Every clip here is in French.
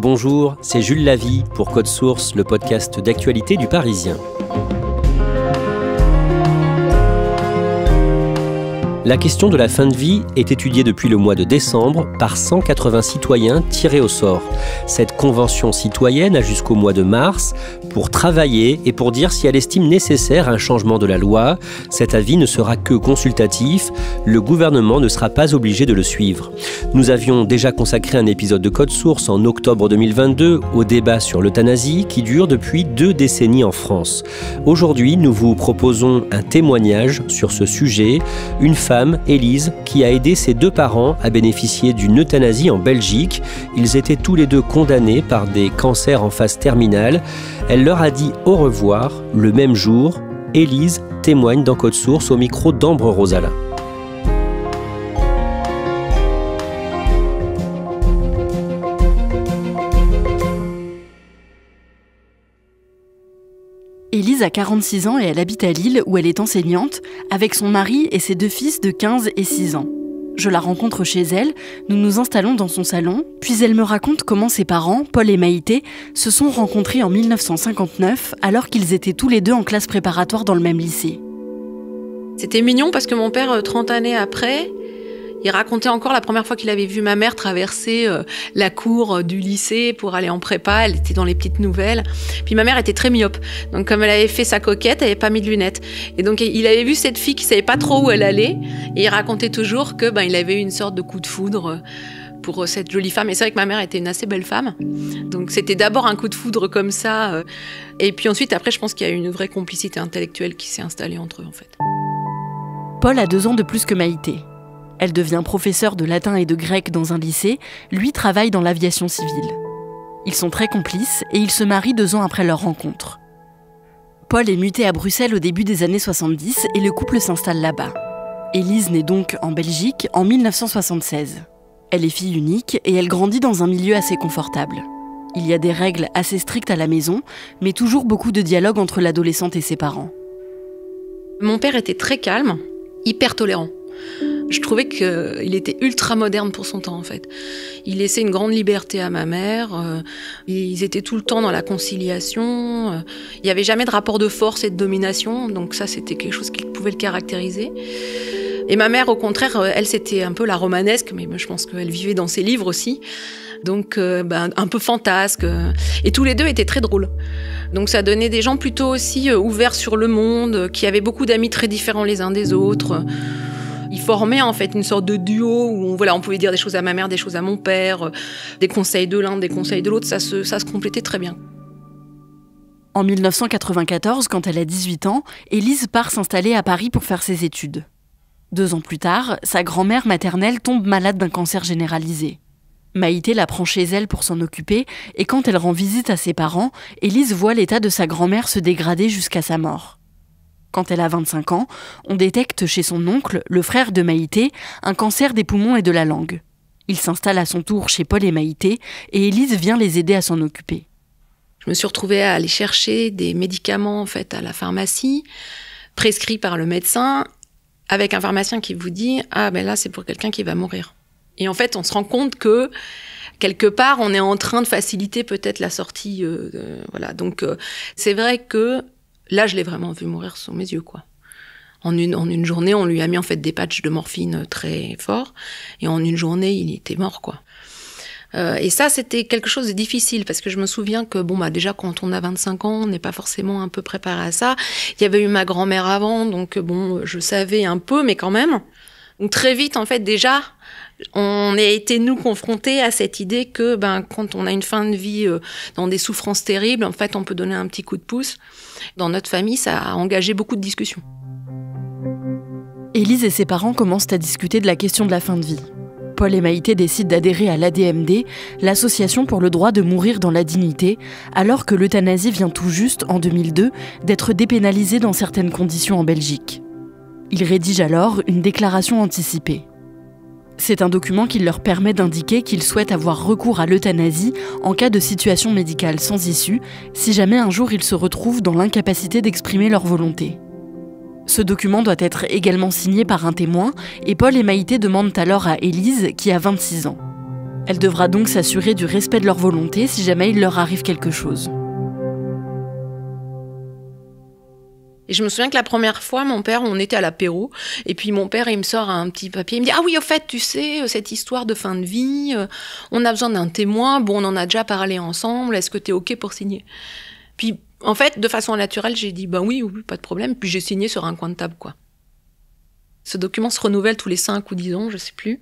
Bonjour, c'est Jules Lavie pour Code Source, le podcast d'actualité du Parisien. La question de la fin de vie est étudiée depuis le mois de décembre par 180 citoyens tirés au sort. Cette convention citoyenne a jusqu'au mois de mars pour travailler et pour dire si elle estime nécessaire un changement de la loi. Cet avis ne sera que consultatif, le gouvernement ne sera pas obligé de le suivre. Nous avions déjà consacré un épisode de Code Source en octobre 2022 au débat sur l'euthanasie qui dure depuis 2 décennies en France. Aujourd'hui, nous vous proposons un témoignage sur ce sujet. Une femme, Élise, qui a aidé ses 2 parents à bénéficier d'une euthanasie en Belgique. Ils étaient tous les 2 condamnés par des cancers en phase terminale. Elle leur a dit au revoir le même jour. Élise témoigne dans Code Source au micro d'Ambre Rosala. Élise a 46 ans et elle habite à Lille où elle est enseignante avec son mari et ses 2 fils de 15 et 6 ans. Je la rencontre chez elle, nous nous installons dans son salon, puis elle me raconte comment ses parents, Paul et Maïté, se sont rencontrés en 1959 alors qu'ils étaient tous les 2 en classe préparatoire dans le même lycée. C'était mignon parce que mon père, 30 années après, il racontait encore la première fois qu'il avait vu ma mère traverser la cour du lycée pour aller en prépa. Elle était dans les petites nouvelles. Puis ma mère était très myope. Donc comme elle avait fait sa coquette, elle n'avait pas mis de lunettes. Et donc il avait vu cette fille qui savait pas trop où elle allait. Et il racontait toujours que il avait eu une sorte de coup de foudre pour cette jolie femme. Et c'est vrai que ma mère était une assez belle femme. Donc c'était d'abord un coup de foudre comme ça. Et puis ensuite, après, je pense qu'il y a eu une vraie complicité intellectuelle qui s'est installée entre eux, en fait. Paul a 2 ans de plus que Maïté. Elle devient professeure de latin et de grec dans un lycée, lui travaille dans l'aviation civile. Ils sont très complices et ils se marient 2 ans après leur rencontre. Paul est muté à Bruxelles au début des années 70 et le couple s'installe là-bas. Élise naît donc en Belgique en 1976. Elle est fille unique et elle grandit dans un milieu assez confortable. Il y a des règles assez strictes à la maison, mais toujours beaucoup de dialogue entre l'adolescente et ses parents. Mon père était très calme, hyper tolérant. Je trouvais qu'il était ultra moderne pour son temps, en fait. Il laissait une grande liberté à ma mère. Ils étaient tout le temps dans la conciliation. Il n'y avait jamais de rapport de force et de domination. Donc ça, c'était quelque chose qui pouvait le caractériser. Et ma mère, au contraire, elle, c'était un peu la romanesque. Mais je pense qu'elle vivait dans ses livres aussi. Donc un peu fantasque. Et tous les 2 étaient très drôles. Donc ça donnait des gens plutôt aussi ouverts sur le monde, qui avaient beaucoup d'amis très différents les uns des autres. Ils formaient en fait une sorte de duo où on pouvait dire des choses à ma mère, des choses à mon père, des conseils de l'un, des conseils de l'autre, ça se complétait très bien. En 1994, quand elle a 18 ans, Élise part s'installer à Paris pour faire ses études. 2 ans plus tard, sa grand-mère maternelle tombe malade d'un cancer généralisé. Maïté la prend chez elle pour s'en occuper et quand elle rend visite à ses parents, Élise voit l'état de sa grand-mère se dégrader jusqu'à sa mort. Quand elle a 25 ans, on détecte chez son oncle, le frère de Maïté, un cancer des poumons et de la langue. Il s'installe à son tour chez Paul et Maïté et Élise vient les aider à s'en occuper. Je me suis retrouvée à aller chercher des médicaments en fait, à la pharmacie, prescrits par le médecin, avec un pharmacien qui vous dit « Ah, là, c'est pour quelqu'un qui va mourir ». Et en fait, on se rend compte que, quelque part, on est en train de faciliter peut-être la sortie. Donc, c'est vrai que là, je l'ai vraiment vu mourir sous mes yeux, quoi. En une journée, on lui a mis en fait des patchs de morphine très forts, et en une journée, il était mort, quoi. Et ça, c'était quelque chose de difficile, parce que je me souviens que, déjà, quand on a 25 ans, on n'est pas forcément un peu préparé à ça. Il y avait eu ma grand-mère avant, donc je savais un peu, mais quand même. Donc très vite, en fait, déjà, on a été, nous, confrontés à cette idée que quand on a une fin de vie dans des souffrances terribles, en fait, on peut donner un petit coup de pouce. Dans notre famille, ça a engagé beaucoup de discussions. Élise et ses parents commencent à discuter de la question de la fin de vie. Paul et Maïté décident d'adhérer à l'ADMD, l'association pour le droit de mourir dans la dignité, alors que l'euthanasie vient tout juste, en 2002, d'être dépénalisée dans certaines conditions en Belgique. Ils rédigent alors une déclaration anticipée. C'est un document qui leur permet d'indiquer qu'ils souhaitent avoir recours à l'euthanasie en cas de situation médicale sans issue, si jamais un jour ils se retrouvent dans l'incapacité d'exprimer leur volonté. Ce document doit être également signé par un témoin, et Paul et Maïté demandent alors à Élise, qui a 26 ans. Elle devra donc s'assurer du respect de leur volonté si jamais il leur arrive quelque chose. Et je me souviens que la première fois, mon père, on était à l'apéro, et puis mon père, il me sort un petit papier, il me dit « Ah oui, au fait, tu sais, cette histoire de fin de vie, on a besoin d'un témoin, bon, on en a déjà parlé ensemble, est-ce que t'es OK pour signer ?» Puis, en fait, de façon naturelle, j'ai dit « Ben oui, pas de problème », puis j'ai signé sur un coin de table, quoi. Ce document se renouvelle tous les 5 ou 10 ans, je sais plus.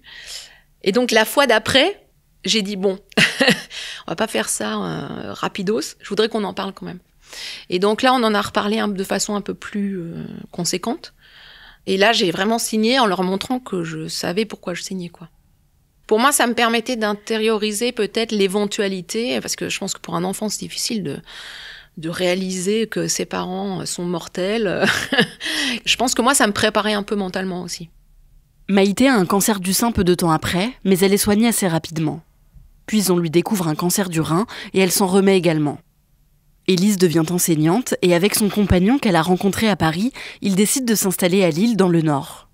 Et donc, la fois d'après, j'ai dit « Bon, on va pas faire ça rapidos, je voudrais qu'on en parle quand même. » Et donc là, on en a reparlé de façon un peu plus conséquente. Et là, j'ai vraiment signé en leur montrant que je savais pourquoi je signais, quoi. Pour moi, ça me permettait d'intérioriser peut-être l'éventualité, parce que je pense que pour un enfant, c'est difficile de réaliser que ses parents sont mortels. Je pense que moi, ça me préparait un peu mentalement aussi. Maïté a un cancer du sein peu de temps après, mais elle est soignée assez rapidement. Puis on lui découvre un cancer du rein et elle s'en remet également. Élise devient enseignante et avec son compagnon qu'elle a rencontré à Paris, ils décident de s'installer à Lille dans le Nord.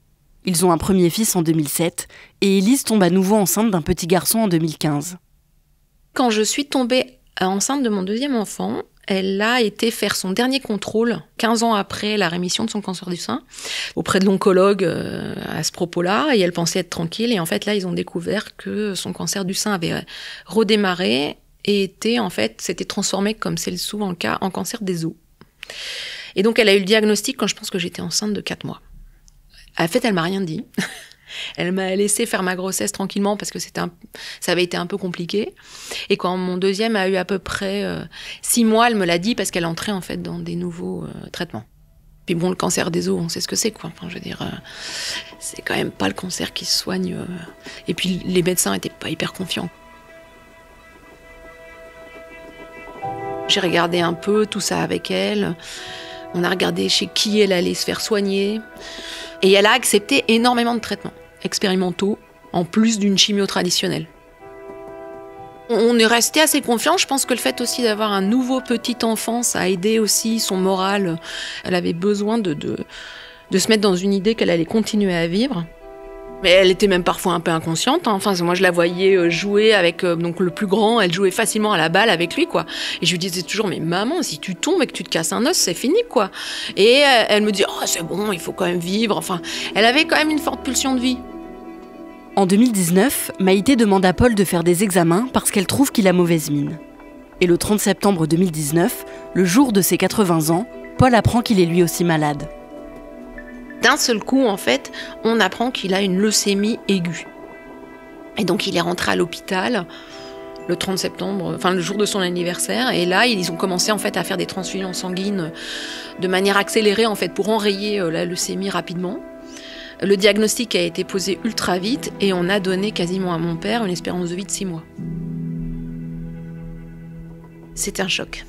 Ils ont un premier fils en 2007 et Élise tombe à nouveau enceinte d'un petit garçon en 2015. Quand je suis tombée enceinte de mon deuxième enfant, elle a été faire son dernier contrôle 15 ans après la rémission de son cancer du sein auprès de l'oncologue à ce propos-là et elle pensait être tranquille et en fait là ils ont découvert que son cancer du sein avait redémarré et s'était transformé, comme c'est souvent le cas, en cancer des os. Et donc, elle a eu le diagnostic quand je pense que j'étais enceinte de 4 mois. En fait, elle m'a rien dit. Elle m'a laissé faire ma grossesse tranquillement parce que ça avait été un peu compliqué. Et quand mon deuxième a eu à peu près 6 mois, elle me l'a dit parce qu'elle entrait en fait dans des nouveaux traitements. Puis bon, le cancer des os, on sait ce que c'est, quoi. Enfin, je veux dire, c'est quand même pas le cancer qui se soigne. Et puis, les médecins étaient pas hyper confiants. J'ai regardé un peu tout ça avec elle. On a regardé chez qui elle allait se faire soigner. Et elle a accepté énormément de traitements expérimentaux, en plus d'une chimio traditionnelle. On est resté assez confiants. Je pense que le fait aussi d'avoir un nouveau petit enfant, ça a aidé aussi son moral. Elle avait besoin de se mettre dans une idée qu'elle allait continuer à vivre. Mais elle était même parfois un peu inconsciente. Enfin, moi, je la voyais jouer avec donc le plus grand. Elle jouait facilement à la balle avec lui, quoi. Et je lui disais toujours, mais maman, si tu tombes et que tu te casses un os, c'est fini, quoi. Et elle me dit, oh, c'est bon, il faut quand même vivre. Enfin, elle avait quand même une forte pulsion de vie. En 2019, Maïté demande à Paul de faire des examens parce qu'elle trouve qu'il a mauvaise mine. Et le 30 septembre 2019, le jour de ses 80 ans, Paul apprend qu'il est lui aussi malade. D'un seul coup, en fait, on apprend qu'il a une leucémie aiguë. Et donc, il est rentré à l'hôpital le 30 septembre, enfin le jour de son anniversaire. Et là, ils ont commencé en fait à faire des transfusions sanguines de manière accélérée en fait pour enrayer la leucémie rapidement. Le diagnostic a été posé ultra vite et on a donné quasiment à mon père une espérance de vie de 6 mois. C'était un choc.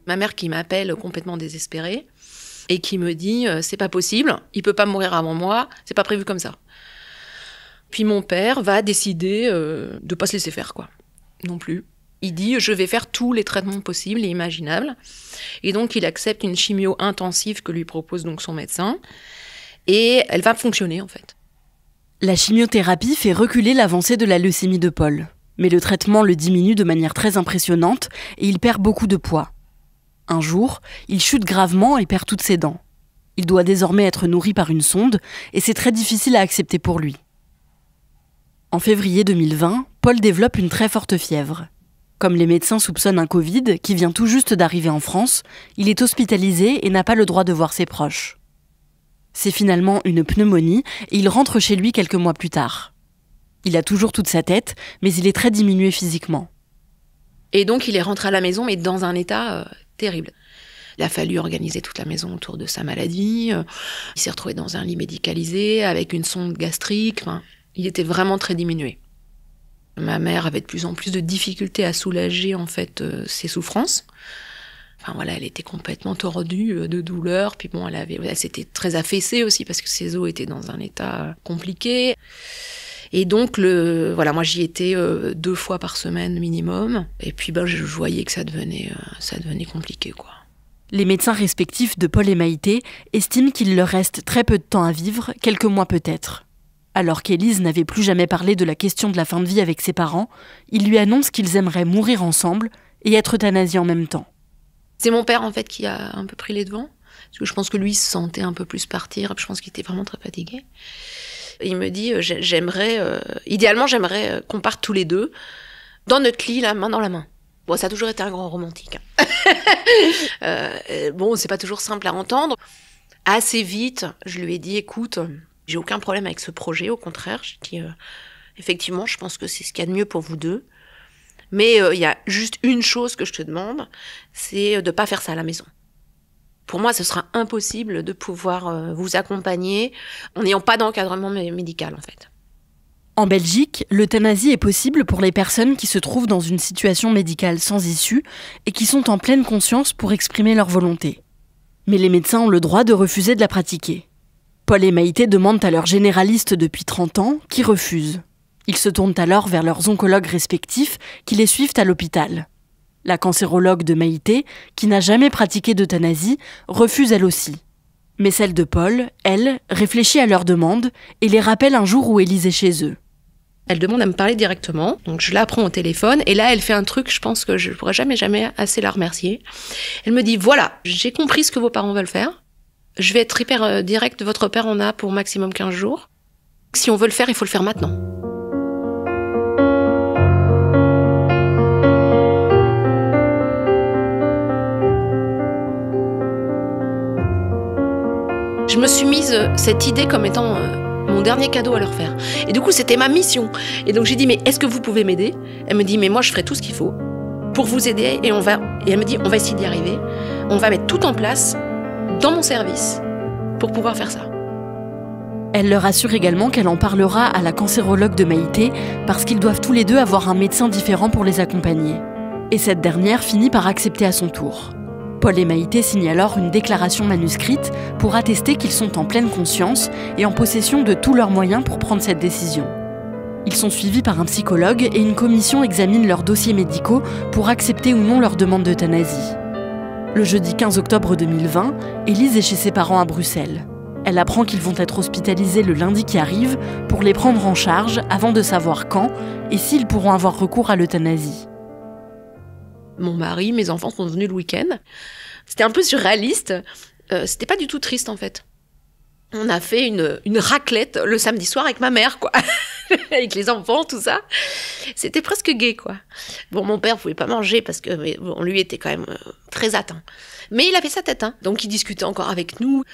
Ma mère qui m'appelle complètement désespérée. Et qui me dit c'est pas possible, il peut pas mourir avant moi, c'est pas prévu comme ça. Puis mon père va décider de pas se laisser faire, quoi. Non plus. Il dit je vais faire tous les traitements possibles et imaginables. Et donc il accepte une chimio intensive que lui propose donc son médecin. Et elle va fonctionner en fait. La chimiothérapie fait reculer l'avancée de la leucémie de Paul. Mais le traitement le diminue de manière très impressionnante et il perd beaucoup de poids. Un jour, il chute gravement et perd toutes ses dents. Il doit désormais être nourri par une sonde et c'est très difficile à accepter pour lui. En février 2020, Paul développe une très forte fièvre. Comme les médecins soupçonnent un Covid qui vient tout juste d'arriver en France, il est hospitalisé et n'a pas le droit de voir ses proches. C'est finalement une pneumonie et il rentre chez lui quelques mois plus tard. Il a toujours toute sa tête, mais il est très diminué physiquement. Et donc il est rentré à la maison, mais dans un état terrible. Il a fallu organiser toute la maison autour de sa maladie. Il s'est retrouvé dans un lit médicalisé avec une sonde gastrique. Enfin, il était vraiment très diminué. Ma mère avait de plus en plus de difficultés à soulager en fait ses souffrances. Enfin voilà, elle était complètement tordue de douleur. Puis bon, elle s'était très affaissée aussi parce que ses os étaient dans un état compliqué. Et donc, moi j'y étais 2 fois par semaine minimum. Et puis je voyais que ça devenait compliqué, quoi. Les médecins respectifs de Paul et Maïté estiment qu'il leur reste très peu de temps à vivre, quelques mois peut-être. Alors qu'Élise n'avait plus jamais parlé de la question de la fin de vie avec ses parents, il lui annonce qu'ils aimeraient mourir ensemble et être euthanasiés en même temps. C'est mon père, en fait, qui a un peu pris les devants. Parce que je pense que lui se sentait un peu plus partir. Je pense qu'il était vraiment très fatigué. Et il me dit, idéalement, j'aimerais qu'on parte tous les deux dans notre lit, la main dans la main. Bon, ça a toujours été un grand romantique. Bon, c'est pas toujours simple à entendre. Assez vite, je lui ai dit, écoute, j'ai aucun problème avec ce projet, au contraire. J'ai dit, effectivement, je pense que c'est ce qu'il y a de mieux pour vous deux. Mais il y a juste une chose que je te demande, c'est de pas faire ça à la maison. Pour moi, ce sera impossible de pouvoir vous accompagner en n'ayant pas d'encadrement médical, en fait. En Belgique, l'euthanasie est possible pour les personnes qui se trouvent dans une situation médicale sans issue et qui sont en pleine conscience pour exprimer leur volonté. Mais les médecins ont le droit de refuser de la pratiquer. Paul et Maïté demandent à leur généraliste depuis 30 ans, qui refuse. Ils se tournent alors vers leurs oncologues respectifs qui les suivent à l'hôpital. La cancérologue de Maïté, qui n'a jamais pratiqué d'euthanasie, refuse elle aussi. Mais celle de Paul, elle, réfléchit à leur demande et les rappelle un jour où Élise est chez eux. Elle demande à me parler directement, donc je la prends au téléphone, et là elle fait un truc, je pense que je ne pourrai jamais assez la remercier. Elle me dit, voilà, j'ai compris ce que vos parents veulent faire, je vais être hyper direct, votre père en a pour maximum 15 jours. Si on veut le faire, il faut le faire maintenant. Je me suis mise cette idée comme étant mon dernier cadeau à leur faire. Et du coup, c'était ma mission. Et donc, j'ai dit, mais est-ce que vous pouvez m'aider ? Elle me dit, mais moi, je ferai tout ce qu'il faut pour vous aider. Et elle me dit, on va essayer d'y arriver. On va mettre tout en place dans mon service pour pouvoir faire ça. Elle leur assure également qu'elle en parlera à la cancérologue de Maïté parce qu'ils doivent tous les deux avoir un médecin différent pour les accompagner. Et cette dernière finit par accepter à son tour. Paul et Maïté signent alors une déclaration manuscrite pour attester qu'ils sont en pleine conscience et en possession de tous leurs moyens pour prendre cette décision. Ils sont suivis par un psychologue et une commission examine leurs dossiers médicaux pour accepter ou non leur demande d'euthanasie. Le jeudi 15 octobre 2020, Élise est chez ses parents à Bruxelles. Elle apprend qu'ils vont être hospitalisés le lundi qui arrive pour les prendre en charge avant de savoir quand et s'ils pourront avoir recours à l'euthanasie. Mon mari, mes enfants sont venus le week-end. C'était un peu surréaliste. C'était pas du tout triste, en fait. On a fait une raclette le samedi soir avec ma mère, quoi. Avec les enfants, tout ça. C'était presque gai, quoi. Bon, mon père pouvait pas manger parce que bon, lui était quand même très atteint. Mais il avait sa tête, hein. Donc il discutait encore avec nous.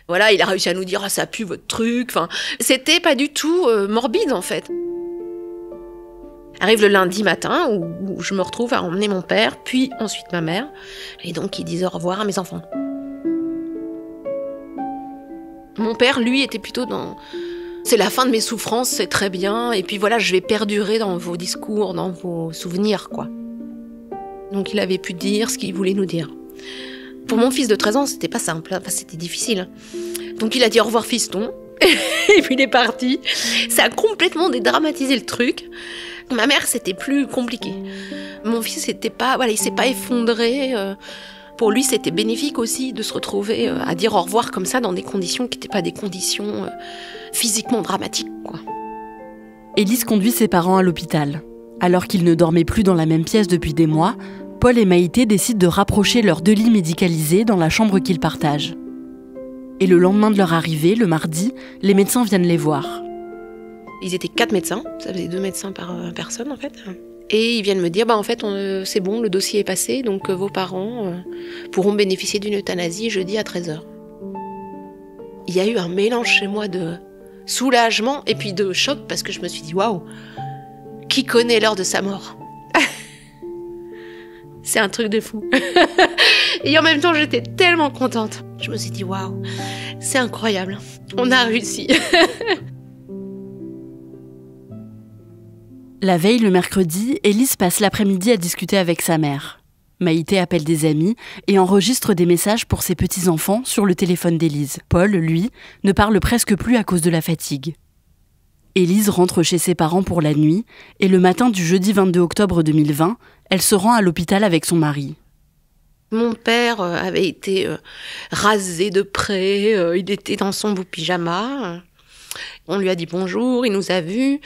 Voilà, il a réussi à nous dire « Ah, ça pue votre truc ». Enfin, c'était pas du tout morbide, en fait. Arrive le lundi matin où je me retrouve à emmener mon père, puis ensuite ma mère. Et donc, ils disent au revoir à mes enfants. Mon père, lui, était plutôt dans... C'est la fin de mes souffrances, c'est très bien. Et puis voilà, je vais perdurer dans vos discours, dans vos souvenirs, quoi. Donc, il avait pu dire ce qu'il voulait nous dire. Pour mon fils de 13 ans, c'était pas simple, enfin, c'était difficile. Donc, il a dit au revoir, fiston. Et puis, il est parti. Ça a complètement dédramatisé le truc. Ma mère, c'était plus compliqué. Mon fils, il s'est pas effondré. Pour lui, c'était bénéfique aussi de se retrouver à dire au revoir comme ça dans des conditions qui n'étaient pas des conditions physiquement dramatiques, quoi. Élise conduit ses parents à l'hôpital. Alors qu'ils ne dormaient plus dans la même pièce depuis des mois, Paul et Maïté décident de rapprocher leurs 2 lits médicalisés dans la chambre qu'ils partagent. Et le lendemain de leur arrivée, le mardi, les médecins viennent les voir. Ils étaient 4 médecins, ça faisait 2 médecins par personne en fait. Et ils viennent me dire, en fait, c'est bon, le dossier est passé, donc vos parents pourront bénéficier d'une euthanasie jeudi à 13h. Il y a eu un mélange chez moi de soulagement et puis de choc parce que je me suis dit, waouh, qui connaît l'heure de sa mort ? C'est un truc de fou. Et en même temps, j'étais tellement contente. Je me suis dit, waouh, c'est incroyable, on a réussi. La veille, le mercredi, Élise passe l'après-midi à discuter avec sa mère. Maïté appelle des amis et enregistre des messages pour ses petits-enfants sur le téléphone d'Élise. Paul, lui, ne parle presque plus à cause de la fatigue. Élise rentre chez ses parents pour la nuit et le matin du jeudi 22 octobre 2020, elle se rend à l'hôpital avec son mari. Mon père avait été rasé de près, il était dans son beau pyjama. On lui a dit bonjour, il nous a vus.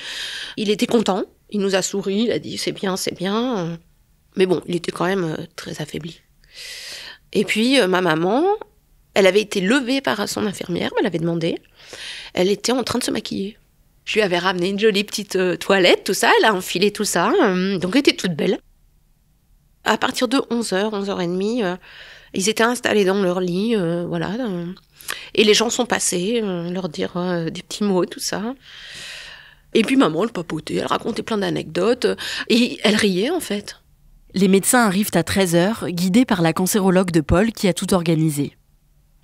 Il était content, il nous a souri, il a dit c'est bien, c'est bien. Mais bon, il était quand même très affaibli. Et puis ma maman, elle avait été levée par son infirmière, elle avait demandé. Elle était en train de se maquiller. Je lui avais ramené une jolie petite toilette, tout ça, elle a enfilé tout ça, donc elle était toute belle. À partir de 11h, 11h30, ils étaient installés dans leur lit, voilà. Et les gens sont passés, leur dire des petits mots, tout ça. Et puis maman, elle papotait, elle racontait plein d'anecdotes, et elle riait en fait. Les médecins arrivent à 13h, guidés par la cancérologue de Paul qui a tout organisé.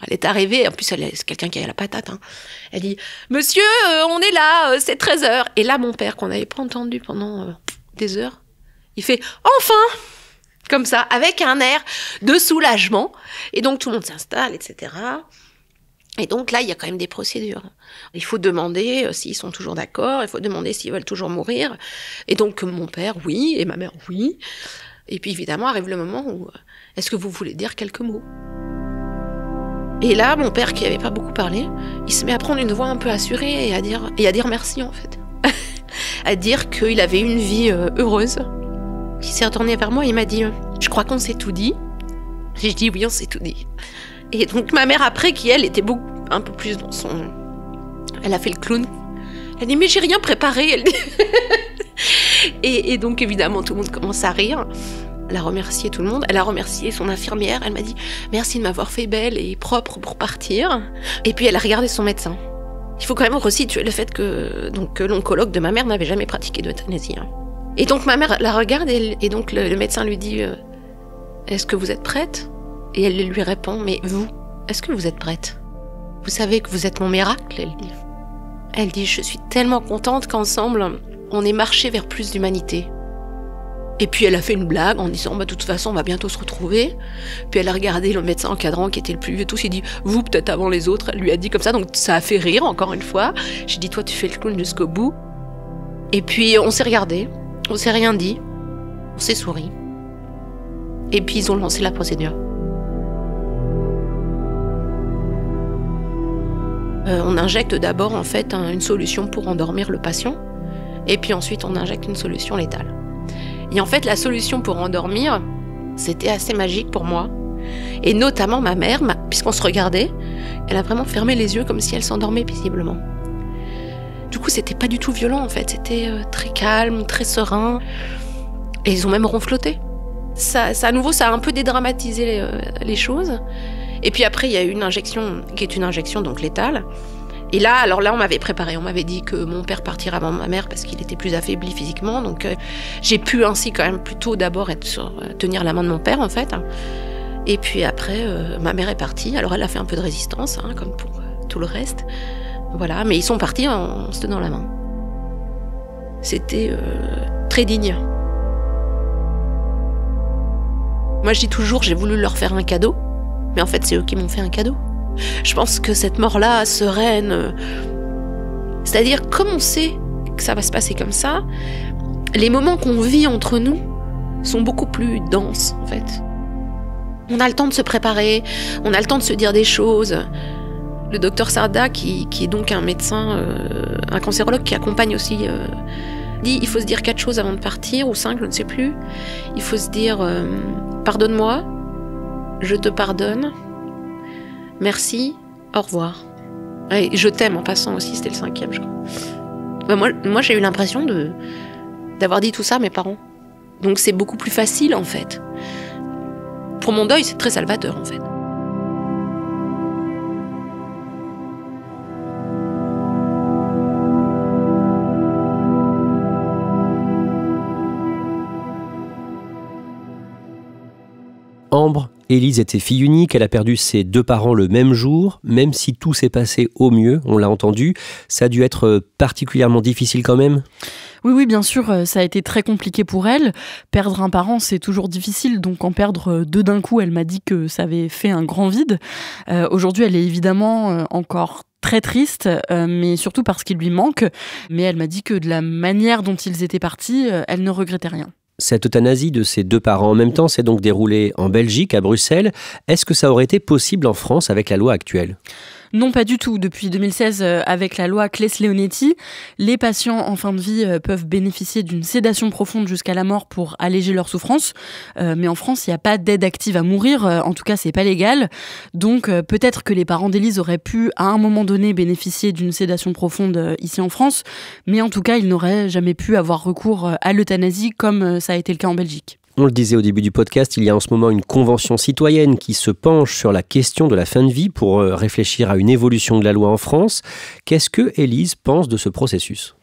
Elle est arrivée, en plus c'est quelqu'un qui a la patate. Hein. Elle dit « Monsieur, on est là, c'est 13h ». Et là, mon père, qu'on n'avait pas entendu pendant des heures, il fait « Enfin !» Comme ça, avec un air de soulagement. Et donc tout le monde s'installe, etc. Et donc là, il y a quand même des procédures. Il faut demander s'ils sont toujours d'accord, il faut demander s'ils veulent toujours mourir. Et donc mon père, oui, et ma mère, oui. Et puis évidemment, arrive le moment où « Est-ce que vous voulez dire quelques mots ?» Et là, mon père, qui n'avait pas beaucoup parlé, il se met à prendre une voix un peu assurée et à dire merci, en fait. À dire qu'il avait une vie heureuse. Il s'est retourné vers moi et il m'a dit « Je crois qu'on s'est tout dit. » J'ai dit « Oui, on s'est tout dit. » Et donc ma mère, après, qui elle, était un peu plus dans son... Elle a fait le clown. Elle dit « Mais j'ai rien préparé. » Elle dit. Et donc, évidemment, tout le monde commence à rire. Elle a remercié tout le monde, elle a remercié son infirmière, elle m'a dit « Merci de m'avoir fait belle et propre pour partir ». Et puis elle a regardé son médecin. Il faut quand même resituer le fait que l'oncologue de ma mère n'avait jamais pratiqué d'euthanasie. Et donc ma mère la regarde et donc le médecin lui dit « Est-ce que vous êtes prête ?» Et elle lui répond « Mais vous, est-ce que vous êtes prête ? Vous savez que vous êtes mon miracle ?» Elle dit. Elle dit « Je suis tellement contente qu'ensemble, on ait marché vers plus d'humanité. » Et puis elle a fait une blague en disant de toute façon on va bientôt se retrouver. Puis elle a regardé le médecin encadrant qui était le plus vieux tous, il dit vous peut-être avant les autres, elle lui a dit comme ça, donc ça a fait rire encore une fois. J'ai dit toi tu fais le clown jusqu'au bout. Et puis on s'est regardé, on s'est rien dit, on s'est souri. Et puis ils ont lancé la procédure. On injecte d'abord en fait une solution pour endormir le patient, et puis ensuite on injecte une solution létale. Et en fait, la solution pour endormir, c'était assez magique pour moi. Et notamment ma mère, puisqu'on se regardait, elle a vraiment fermé les yeux comme si elle s'endormait paisiblement. Du coup, c'était pas du tout violent en fait, c'était très calme, très serein. Et ils ont même ronfloté. Ça, à nouveau, ça a un peu dédramatisé les choses. Et puis après, il y a eu une injection, qui est une injection donc létale. Et là, on m'avait préparé, on m'avait dit que mon père partirait avant ma mère parce qu'il était plus affaibli physiquement. Donc j'ai pu ainsi quand même plutôt d'abord tenir la main de mon père en fait. Et puis après, ma mère est partie. Alors elle a fait un peu de résistance, comme pour tout le reste. Voilà, mais ils sont partis en se tenant la main. C'était très digne. Moi je dis toujours, j'ai voulu leur faire un cadeau. Mais en fait, c'est eux qui m'ont fait un cadeau. Je pense que cette mort-là, sereine, c'est-à-dire comme on sait que ça va se passer comme ça, les moments qu'on vit entre nous sont beaucoup plus denses en fait. On a le temps de se préparer, on a le temps de se dire des choses. Le docteur Sarda, qui est donc un médecin, un cancérologue qui accompagne aussi, dit il faut se dire 4 choses avant de partir, ou 5, je ne sais plus. Il faut se dire pardonne-moi, je te pardonne. Merci, au revoir. Et je t'aime en passant aussi, c'était le 5e, je crois. Moi, j'ai eu l'impression d'avoir dit tout ça à mes parents. Donc c'est beaucoup plus facile, en fait. Pour mon deuil, c'est très salvateur, en fait. Ambre, Élise était fille unique, elle a perdu ses 2 parents le même jour, même si tout s'est passé au mieux, on l'a entendu, ça a dû être particulièrement difficile quand même. Oui, bien sûr, ça a été très compliqué pour elle. Perdre un parent, c'est toujours difficile, donc en perdre 2 d'un coup, elle m'a dit que ça avait fait un grand vide. Aujourd'hui, elle est évidemment encore très triste, mais surtout parce qu'il lui manque. Mais elle m'a dit que de la manière dont ils étaient partis, elle ne regrettait rien. Cette euthanasie de ses 2 parents en même temps s'est donc déroulée en Belgique, à Bruxelles. Est-ce que ça aurait été possible en France avec la loi actuelle ? Non, pas du tout. Depuis 2016, avec la loi Claes-Leonetti, les patients en fin de vie peuvent bénéficier d'une sédation profonde jusqu'à la mort pour alléger leur souffrance. Mais en France, il n'y a pas d'aide active à mourir. En tout cas, c'est pas légal. Donc, peut-être que les parents d'Élise auraient pu, à un moment donné, bénéficier d'une sédation profonde ici en France. Mais en tout cas, ils n'auraient jamais pu avoir recours à l'euthanasie comme ça a été le cas en Belgique. On le disait au début du podcast, il y a en ce moment une convention citoyenne qui se penche sur la question de la fin de vie pour réfléchir à une évolution de la loi en France. Qu'est-ce que Élise pense de ce processus ?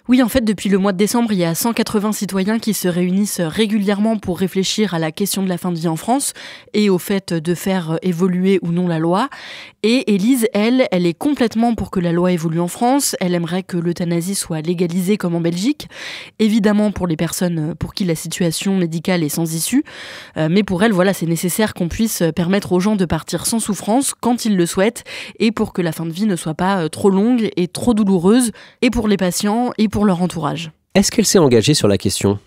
Oui, en fait, depuis le mois de décembre, il y a 180 citoyens qui se réunissent régulièrement pour réfléchir à la question de la fin de vie en France et au fait de faire évoluer ou non la loi. Et Élise, elle est complètement pour que la loi évolue en France. Elle aimerait que l'euthanasie soit légalisée comme en Belgique. Évidemment pour les personnes pour qui la situation médicale est sans issue. Mais pour elle, voilà, c'est nécessaire qu'on puisse permettre aux gens de partir sans souffrance quand ils le souhaitent et pour que la fin de vie ne soit pas trop longue et trop douloureuse et pour les patients et pour leur entourage. Est-ce qu'elle s'est engagée sur la question ?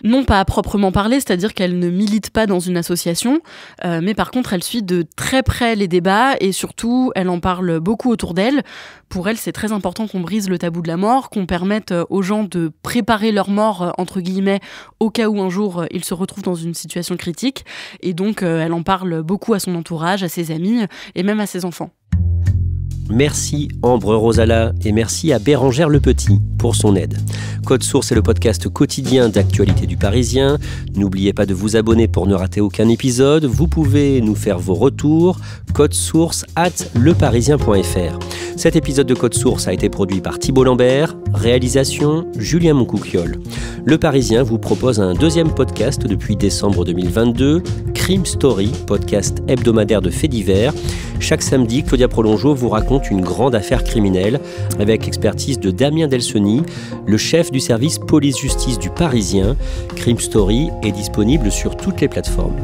Non, pas à proprement parler, c'est-à-dire qu'elle ne milite pas dans une association, mais par contre, elle suit de très près les débats et surtout, elle en parle beaucoup autour d'elle. Pour elle, c'est très important qu'on brise le tabou de la mort, qu'on permette aux gens de préparer leur mort, entre guillemets, au cas où un jour ils se retrouvent dans une situation critique. Et donc, elle en parle beaucoup à son entourage, à ses amis et même à ses enfants. Merci Ambre Rosala et merci à Bérangère Le Petit pour son aide. Code Source est le podcast quotidien d'actualité du Parisien. N'oubliez pas de vous abonner pour ne rater aucun épisode. Vous pouvez nous faire vos retours. codesource@leparisien.fr. Cet épisode de Code Source a été produit par Thibault Lambert. Réalisation Julien Moncouquiol. Le Parisien vous propose un deuxième podcast depuis décembre 2022, Crime Story, podcast hebdomadaire de faits divers. Chaque samedi, Claudia Prolongeau vous raconte une grande affaire criminelle avec l'expertise de Damien Delsoni, le chef du service police-justice du Parisien. Crime Story est disponible sur toutes les plateformes.